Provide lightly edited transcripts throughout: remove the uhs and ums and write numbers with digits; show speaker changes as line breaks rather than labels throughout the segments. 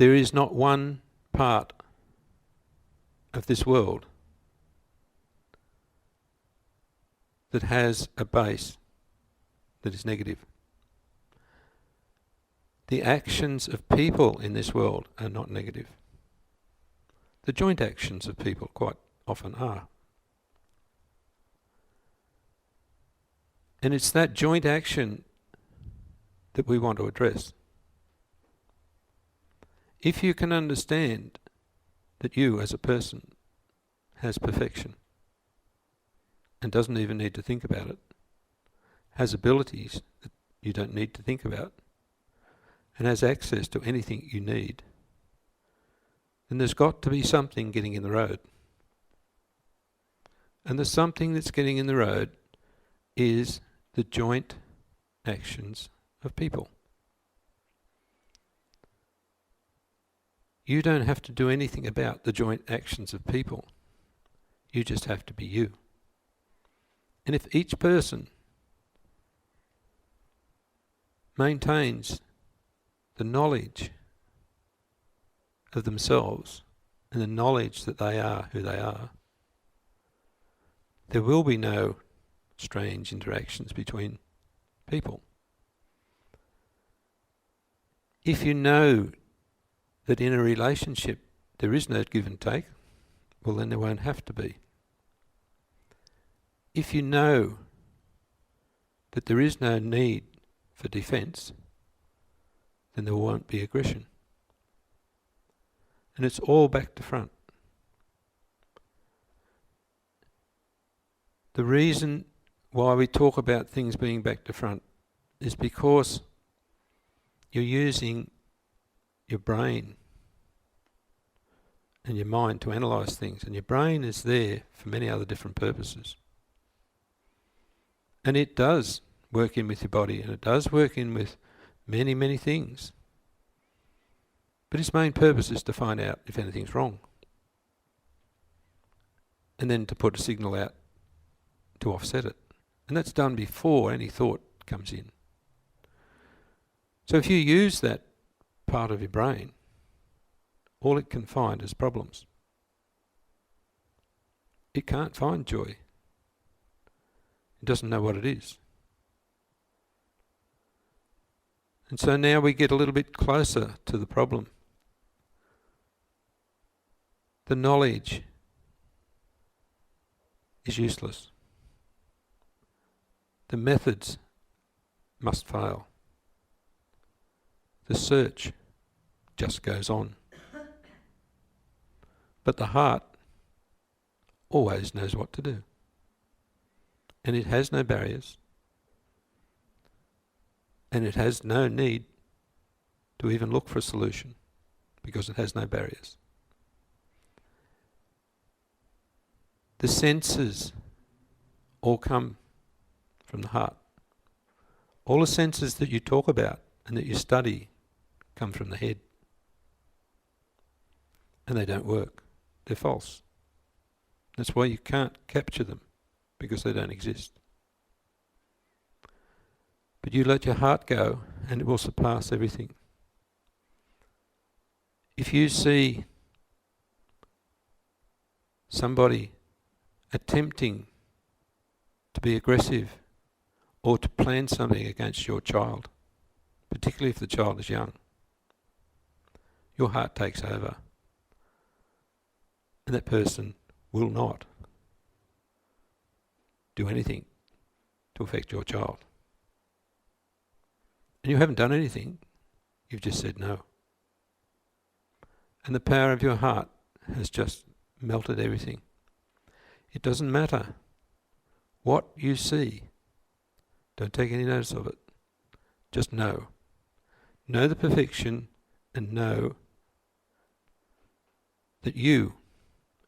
There is not one part of this world that has a base that is negative. The actions of people in this world are not negative. The joint actions of people quite often are. And it's that joint action that we want to address. If you can understand that you as a person has perfection and doesn't even need to think about it, has abilities that you don't need to think about, and has access to anything you need, then there's got to be something getting in the road. And the something that's getting in the road is the joint actions of people. You don't have to do anything about the joint actions of people. You just have to be you. And if each person maintains the knowledge of themselves and the knowledge that they are who they are, there will be no strange interactions between people. If you know that in a relationship there is no give and take, well then there won't have to be. If you know that there is no need for defence, then there won't be aggression. And it's all back to front. The reason why we talk about things being back to front is because you're using your brain and your mind to analyse things, and your brain is there for many other different purposes. And it does work in with your body, and it does work in with many, many things. But its main purpose is to find out if anything's wrong, and then to put a signal out to offset it. And that's done before any thought comes in. So if you use that part of your brain, all it can find is problems. It can't find joy. It doesn't know what it is. And so now we get a little bit closer to the problem. The knowledge is useless. The methods must fail. The search just goes on. But the heart always knows what to do. And it has no barriers. And it has no need to even look for a solution, because it has no barriers. The senses all come from the heart. All the senses that you talk about and that you study come from the head. And they don't work. They're false. That's why you can't capture them, because they don't exist. But you let your heart go and it will surpass everything. If you see somebody attempting to be aggressive or to plan something against your child, particularly if the child is young, your heart takes over. And that person will not do anything to affect your child. And you haven't done anything, you've just said no. And the power of your heart has just melted everything. It doesn't matter what you see. Don't take any notice of it. Just know. Know the perfection and know that you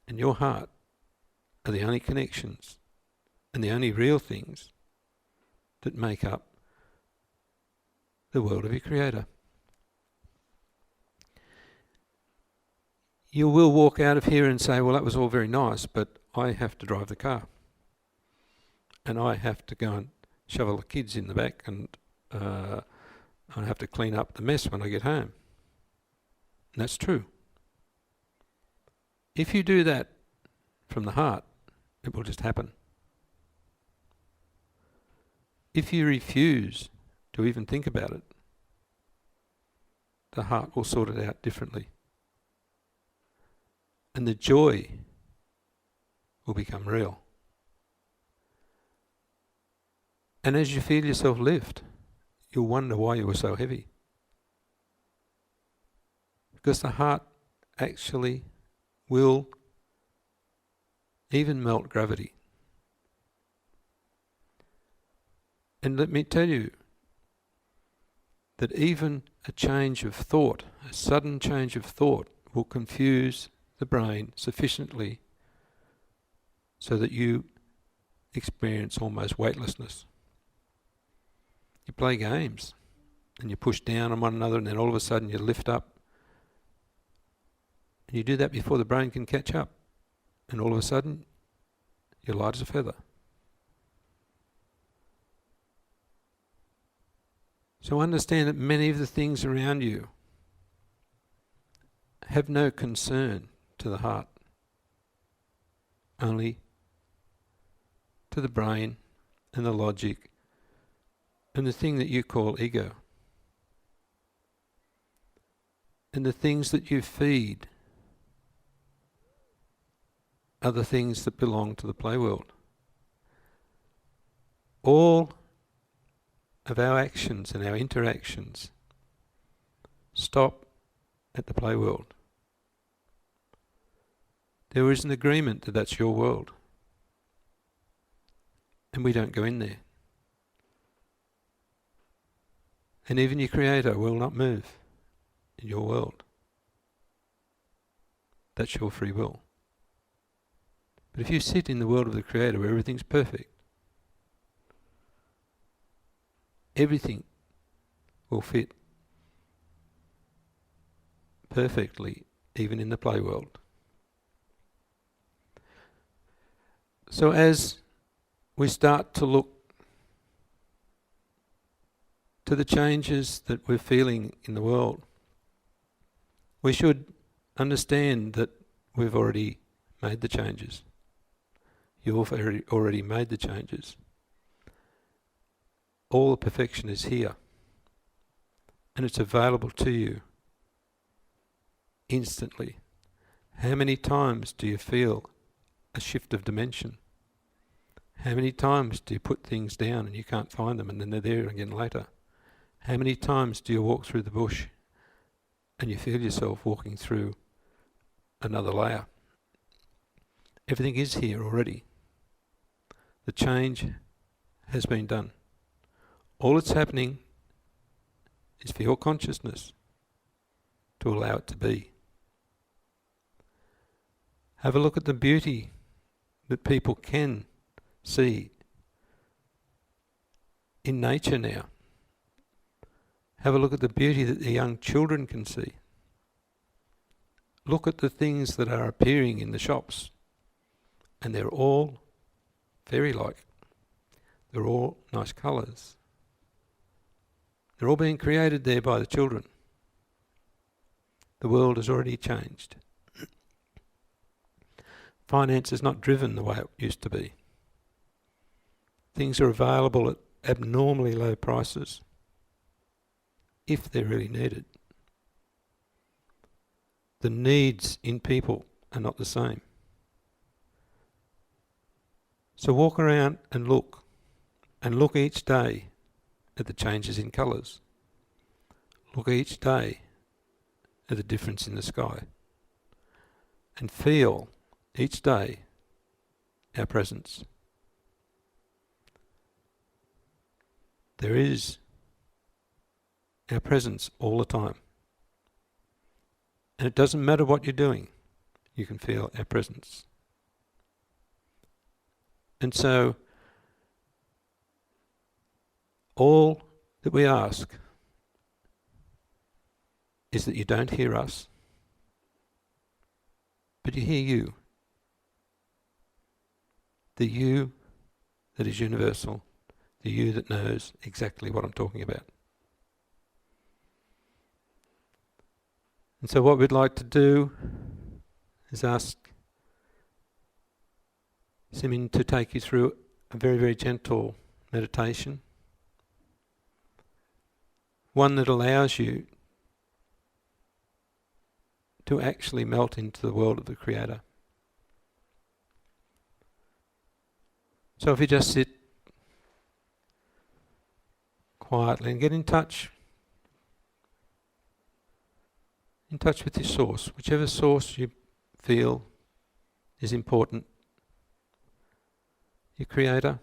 and your heart are the only connections and the only real things that make up the world of your Creator. You will walk out of here and say, well, that was all very nice, but I have to drive the car. And I have to go and shovel the kids in the back, and I have to clean up the mess when I get home. And that's true. If you do that from the heart, it will just happen. If you refuse to even think about it, the heart will sort it out differently. And the joy will become real. And as you feel yourself lift, you'll wonder why you were so heavy. Because the heart actually will even melt gravity. And let me tell you that even a change of thought, a sudden change of thought, will confuse the brain sufficiently so that you experience almost weightlessness. You play games and you push down on one another, and then all of a sudden you lift up. And you do that before the brain can catch up. And all of a sudden, you're light as a feather. So understand that many of the things around you have no concern to the heart, only to the brain and the logic and the thing that you call ego. And the things that you feed are the things that belong to the play world. All of our actions and our interactions stop at the play world. There is an agreement that that's your world. And we don't go in there. And even your creator will not move in your world. That's your free will. But if you sit in the world of the creator where everything's perfect, everything will fit perfectly, even in the play world. So as we start to look to the changes that we're feeling in the world, we should understand that we've already made the changes. You've already made the changes. All the perfection is here. And it's available to you instantly. How many times do you feel a shift of dimension? How many times do you put things down and you can't find them and then they're there again later? How many times do you walk through the bush and you feel yourself walking through another layer? Everything is here already. The change has been done. All that's happening is for your consciousness to allow it to be. Have a look at the beauty that people can see in nature now. Have a look at the beauty that the young children can see. Look at the things that are appearing in the shops, and they're all fairy-like. They're all nice colours. They're all being created there by the children. The world has already changed. Finance is not driven the way it used to be. Things are available at abnormally low prices, if they're really needed. The needs in people are not the same. So walk around and look each day at the changes in colours. Look each day at the difference in the sky. And feel each day our presence. There is our presence all the time. And it doesn't matter what you're doing, you can feel our presence. And so, all that we ask is that you don't hear us, but you hear you. The you that is universal, the you that knows exactly what I'm talking about. And so what we'd like to do is ask Simmion to take you through a very, very gentle meditation. One that allows you to actually melt into the world of the Creator. So if you just sit quietly and get in touch with your source, whichever source you feel is important. Your Creator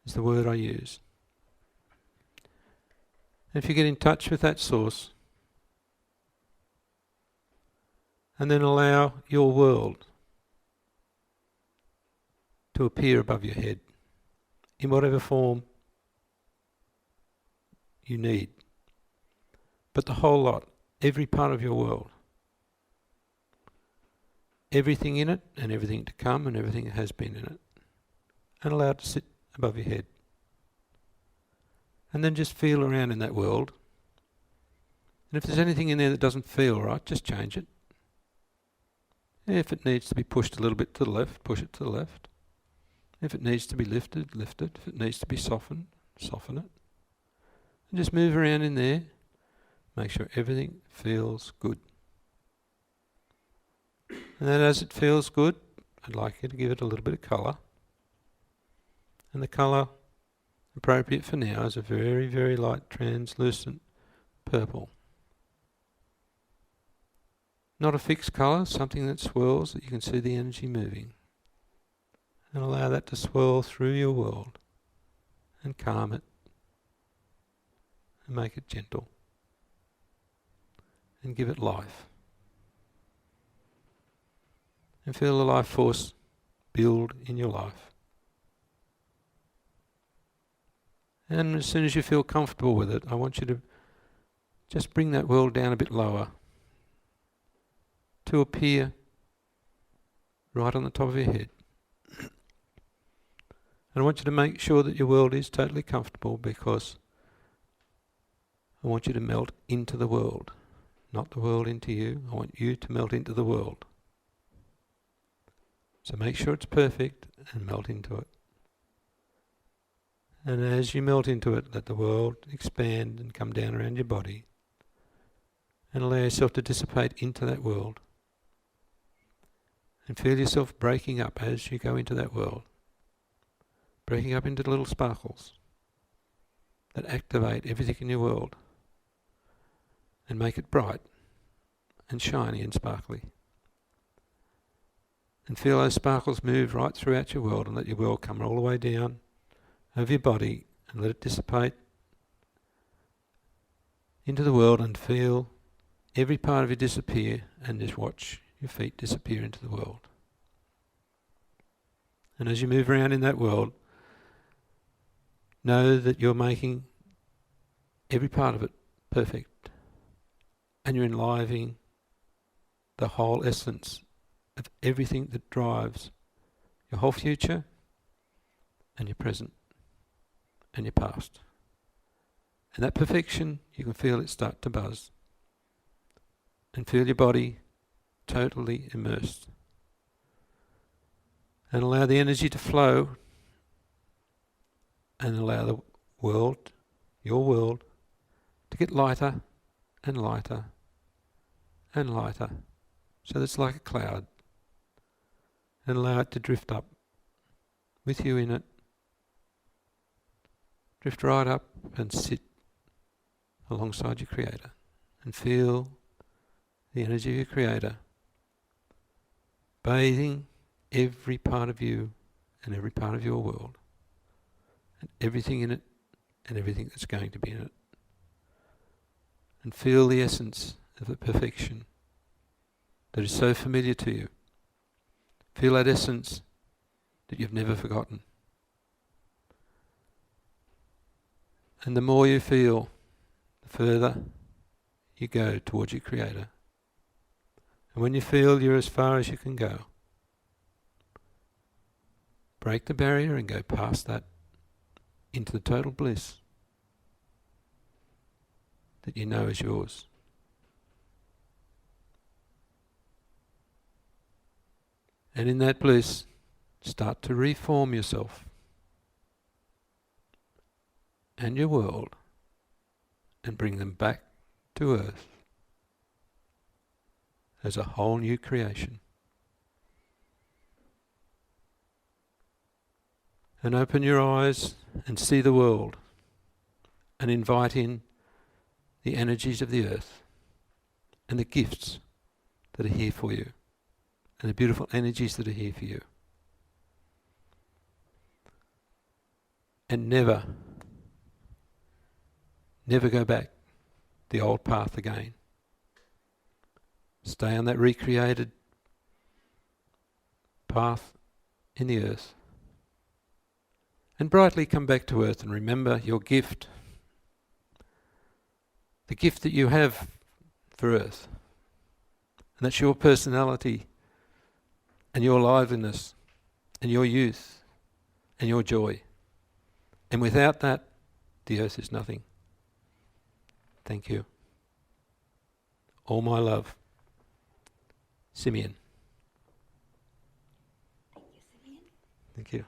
is the word I use. And if you get in touch with that source, and then allow your world to appear above your head in whatever form you need. But the whole lot, every part of your world, everything in it and everything to come and everything that has been in it, and allow it to sit above your head. And then just feel around in that world. And if there's anything in there that doesn't feel right, just change it. If it needs to be pushed a little bit to the left, push it to the left. If it needs to be lifted, lift it. If it needs to be softened, soften it. And just move around in there. Make sure everything feels good. And then as it feels good, I'd like you to give it a little bit of colour. And the colour appropriate for now is a very, very light translucent purple. Not a fixed colour, something that swirls, that you can see the energy moving. And allow that to swirl through your world and calm it and make it gentle and give it life. And feel the life force build in your life. And as soon as you feel comfortable with it, I want you to just bring that world down a bit lower to appear right on the top of your head. And I want you to make sure that your world is totally comfortable, because I want you to melt into the world, not the world into you. I want you to melt into the world. So make sure it's perfect and melt into it. And as you melt into it, let the world expand and come down around your body, and allow yourself to dissipate into that world. And feel yourself breaking up as you go into that world. Breaking up into little sparkles that activate everything in your world and make it bright and shiny and sparkly. And feel those sparkles move right throughout your world, and let your world come all the way down over your body and let it dissipate into the world, and feel every part of you disappear, and just watch your feet disappear into the world. And as you move around in that world, know that you're making every part of it perfect, and you're enlivening the whole essence of everything that drives your whole future and your present and your past. And that perfection, you can feel it start to buzz, and feel your body totally immersed. And allow the energy to flow, and allow the world, your world, to get lighter and lighter and lighter, so that it's like a cloud. And allow it to drift up with you in it. Drift right up and sit alongside your Creator, and feel the energy of your Creator bathing every part of you and every part of your world, and everything in it and everything that's going to be in it. And feel the essence of the perfection that is so familiar to you. Feel that essence that you've never forgotten. And the more you feel, the further you go towards your Creator. And when you feel you're as far as you can go, break the barrier and go past that into the total bliss that you know is yours. And in that bliss, start to reform yourself and your world and bring them back to earth as a whole new creation. And open your eyes and see the world and invite in the energies of the earth and the gifts that are here for you and the beautiful energies that are here for you. And never go back the old path again. Stay on that recreated path in the earth. And brightly come back to earth and remember your gift, the gift that you have for earth. And that's your personality and your liveliness and your youth and your joy. And without that, the earth is nothing. Thank you. All my love. Simmion.
Thank you, Simmion.
Thank you.